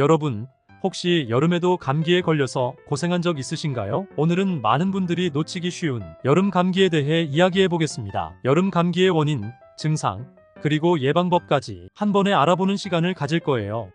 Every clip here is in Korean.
여러분, 혹시 여름에도 감기에 걸려서 고생한 적 있으신가요? 오늘은 많은 분들이 놓치기 쉬운 여름 감기에 대해 이야기해 보겠습니다. 여름 감기의 원인, 증상, 그리고 예방법까지 한 번에 알아보는 시간을 가질 거예요.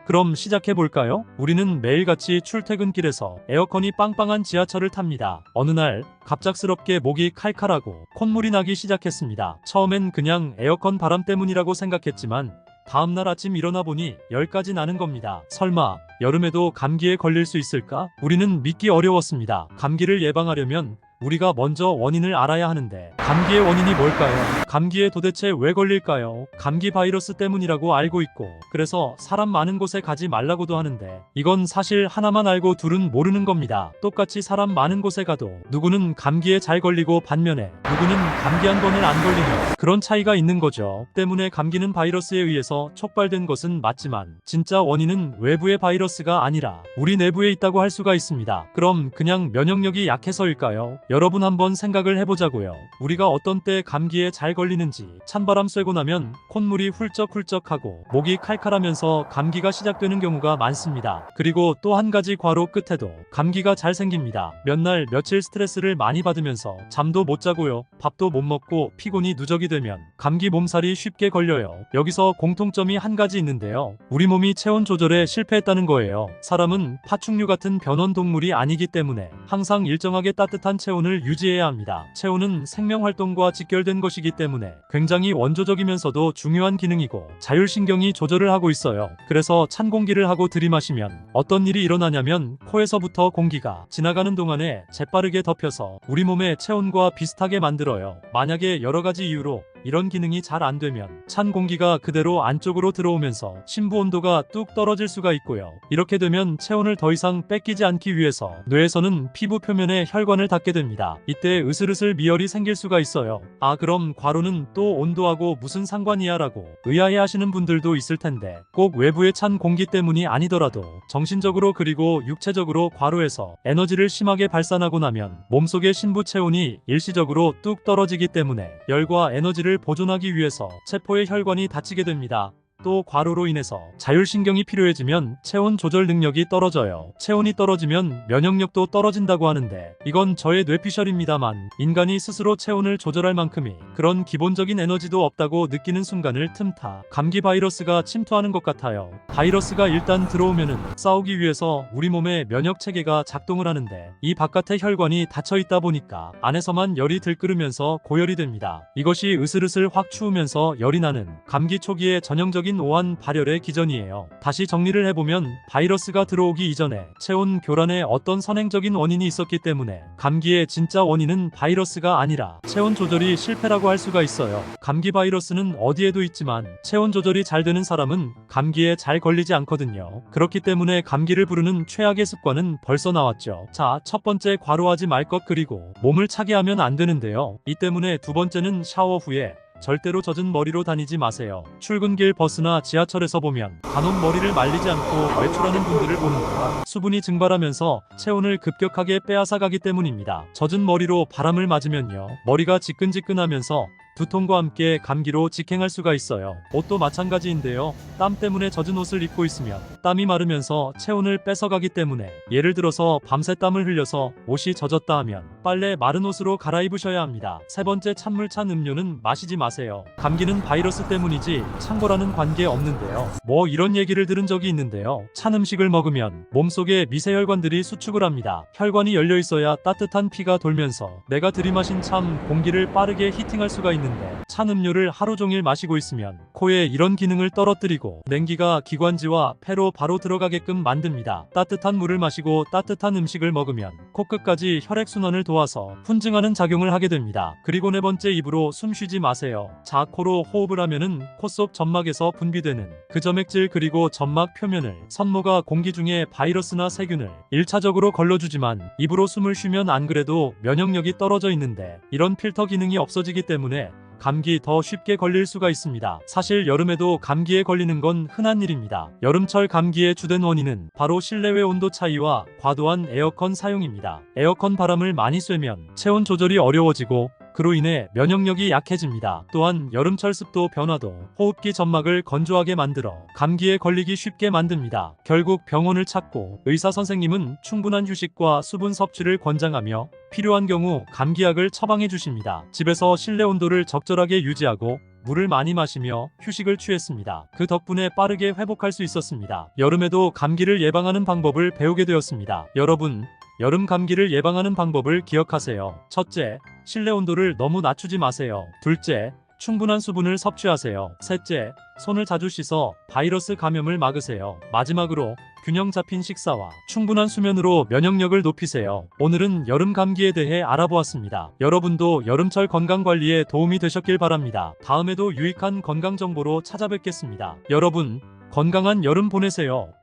그럼 시작해 볼까요? 우리는 매일같이 출퇴근길에서 에어컨이 빵빵한 지하철을 탑니다. 어느 날 갑작스럽게 목이 칼칼하고 콧물이 나기 시작했습니다. 처음엔 그냥 에어컨 바람 때문이라고 생각했지만 다음날 아침 일어나 보니 열까지 나는 겁니다. 설마 여름에도 감기에 걸릴 수 있을까? 우리는 믿기 어려웠습니다. 감기를 예방하려면 우리가 먼저 원인을 알아야 하는데 감기의 원인이 뭘까요? 감기에 도대체 왜 걸릴까요? 감기 바이러스 때문이라고 알고 있고 그래서 사람 많은 곳에 가지 말라고도 하는데 이건 사실 하나만 알고 둘은 모르는 겁니다. 똑같이 사람 많은 곳에 가도 누구는 감기에 잘 걸리고 반면에 누구는 감기 한 번을 안 걸리는 그런 차이가 있는 거죠. 때문에 감기는 바이러스에 의해서 촉발된 것은 맞지만 진짜 원인은 외부의 바이러스가 아니라 우리 내부에 있다고 할 수가 있습니다. 그럼 그냥 면역력이 약해서일까요? 여러분 한번 생각을 해보자고요. 우리가 어떤 때 감기에 잘 걸리는지. 찬바람 쐬고 나면 콧물이 훌쩍훌쩍하고 목이 칼칼하면서 감기가 시작되는 경우가 많습니다. 그리고 또 한 가지 괄호 끝에도 감기가 잘 생깁니다. 몇 날 며칠 스트레스를 많이 받으면서 잠도 못 자고요. 밥도 못 먹고 피곤이 누적이 되면 감기 몸살이 쉽게 걸려요. 여기서 공통점이 한 가지 있는데요. 우리 몸이 체온 조절에 실패했다는 거예요. 사람은 파충류 같은 변온 동물이 아니기 때문에 항상 일정하게 따뜻한 체온을 유지해야 합니다. 체온은 생명활동과 직결된 것이기 때문에 굉장히 원조적이면서도 중요한 기능이고 자율신경이 조절을 하고 있어요. 그래서 찬 공기를 하고 들이마시면 어떤 일이 일어나냐면 코에서부터 공기가 지나가는 동안에 재빠르게 덮여서 우리 몸의 체온과 비슷하게 만들어요. 만약에 여러 가지 이유로 이런 기능이 잘 안 되면 찬 공기가 그대로 안쪽으로 들어오면서 심부 온도가 뚝 떨어질 수가 있고요. 이렇게 되면 체온을 더 이상 뺏기지 않기 위해서 뇌에서는 피부 표면에 혈관을 닫게 됩니다. 이때 으슬으슬 미열이 생길 수가 있어요. 아, 그럼 괄호는 또 온도하고 무슨 상관이야 라고 의아해 하시는 분들도 있을 텐데 꼭 외부의 찬 공기 때문이 아니더라도 정신적으로 그리고 육체적으로 괄호에서 에너지를 심하게 발산하고 나면 몸속의 신부 체온이 일시적으로 뚝 떨어지기 때문에 열과 에너지를 보존하기 위해서 체포의 혈관이 닫히게 됩니다. 또 과로로 인해서 자율신경이 필요해지면 체온 조절 능력이 떨어져요. 체온이 떨어지면 면역력도 떨어진다고 하는데 이건 저의 뇌피셜입니다만 인간이 스스로 체온을 조절할 만큼의 그런 기본적인 에너지도 없다고 느끼는 순간을 틈타 감기 바이러스가 침투하는 것 같아요. 바이러스가 일단 들어오면은 싸우기 위해서 우리 몸의 면역 체계가 작동을 하는데 이 바깥의 혈관이 닫혀 있다 보니까 안에서만 열이 들끓으면서 고열이 됩니다. 이것이 으슬으슬 확 추우면서 열이 나는 감기 초기의 전형적인 오한 발열의 기전이에요. 다시 정리를 해보면 바이러스가 들어오기 이전에 체온 교란에 어떤 선행적인 원인이 있었기 때문에 감기의 진짜 원인은 바이러스가 아니라 체온 조절이 실패라고 할 수가 있어요. 감기 바이러스는 어디에도 있지만 체온 조절이 잘 되는 사람은 감기에 잘 걸리지 않거든요. 그렇기 때문에 감기를 부르는 최악의 습관은 벌써 나왔죠. 자, 첫 번째 과로하지 말 것 그리고 몸을 차게 하면 안 되는데요. 이 때문에 두 번째는 샤워 후에 절대로 젖은 머리로 다니지 마세요. 출근길 버스나 지하철에서 보면 간혹 머리를 말리지 않고 외출하는 분들을 보는데요. 수분이 증발하면서 체온을 급격하게 빼앗아 가기 때문입니다. 젖은 머리로 바람을 맞으면요. 머리가 지끈지끈하면서 두통과 함께 감기로 직행할 수가 있어요. 옷도 마찬가지인데요. 땀 때문에 젖은 옷을 입고 있으면 땀이 마르면서 체온을 뺏어가기 때문에 예를 들어서 밤새 땀을 흘려서 옷이 젖었다 하면 빨래 마른 옷으로 갈아입으셔야 합니다. 세 번째, 찬물 찬 음료는 마시지 마세요. 감기는 바이러스 때문이지 찬 거라는 관계 없는데요. 뭐 이런 얘기를 들은 적이 있는데요. 찬 음식을 먹으면 몸속에 미세혈관들이 수축을 합니다. 혈관이 열려 있어야 따뜻한 피가 돌면서 내가 들이마신 참 공기를 빠르게 히팅할 수가 있는데 찬 음료를 하루 종일 마시고 있으면 코에 이런 기능을 떨어뜨리고 냉기가 기관지와 폐로 바로 들어가게끔 만듭니다. 따뜻한 물을 마시고 따뜻한 음식을 먹으면 코끝까지 혈액순환을 도와서 훈증하는 작용을 하게 됩니다. 그리고 네 번째, 입으로 숨 쉬지 마세요. 자, 코로 호흡을 하면은 코 속 점막에서 분비되는 그 점액질 그리고 점막 표면을 산모가 공기 중에 바이러스나 세균을 1차적으로 걸러주지만 입으로 숨을 쉬면 안 그래도 면역력이 떨어져 있는데 이런 필터 기능이 없어지기 때문에 감기 더 쉽게 걸릴 수가 있습니다. 사실 여름에도 감기에 걸리는 건 흔한 일입니다. 여름철 감기의 주된 원인은 바로 실내외 온도 차이와 과도한 에어컨 사용입니다. 에어컨 바람을 많이 쐬면 체온 조절이 어려워지고 그로 인해 면역력이 약해집니다. 또한 여름철 습도 변화도 호흡기 점막을 건조하게 만들어 감기에 걸리기 쉽게 만듭니다. 결국 병원을 찾고 의사 선생님은 충분한 휴식과 수분 섭취를 권장하며 필요한 경우 감기약을 처방해 주십니다. 집에서 실내 온도를 적절하게 유지하고 물을 많이 마시며 휴식을 취했습니다. 그 덕분에 빠르게 회복할 수 있었습니다. 여름에도 감기를 예방하는 방법을 배우게 되었습니다. 여러분, 여름 감기를 예방하는 방법을 기억하세요. 첫째, 실내 온도를 너무 낮추지 마세요. 둘째, 충분한 수분을 섭취하세요. 셋째, 손을 자주 씻어 바이러스 감염을 막으세요. 마지막으로 균형 잡힌 식사와 충분한 수면으로 면역력을 높이세요. 오늘은 여름 감기에 대해 알아보았습니다. 여러분도 여름철 건강 관리에 도움이 되셨길 바랍니다. 다음에도 유익한 건강 정보로 찾아뵙겠습니다. 여러분, 건강한 여름 보내세요.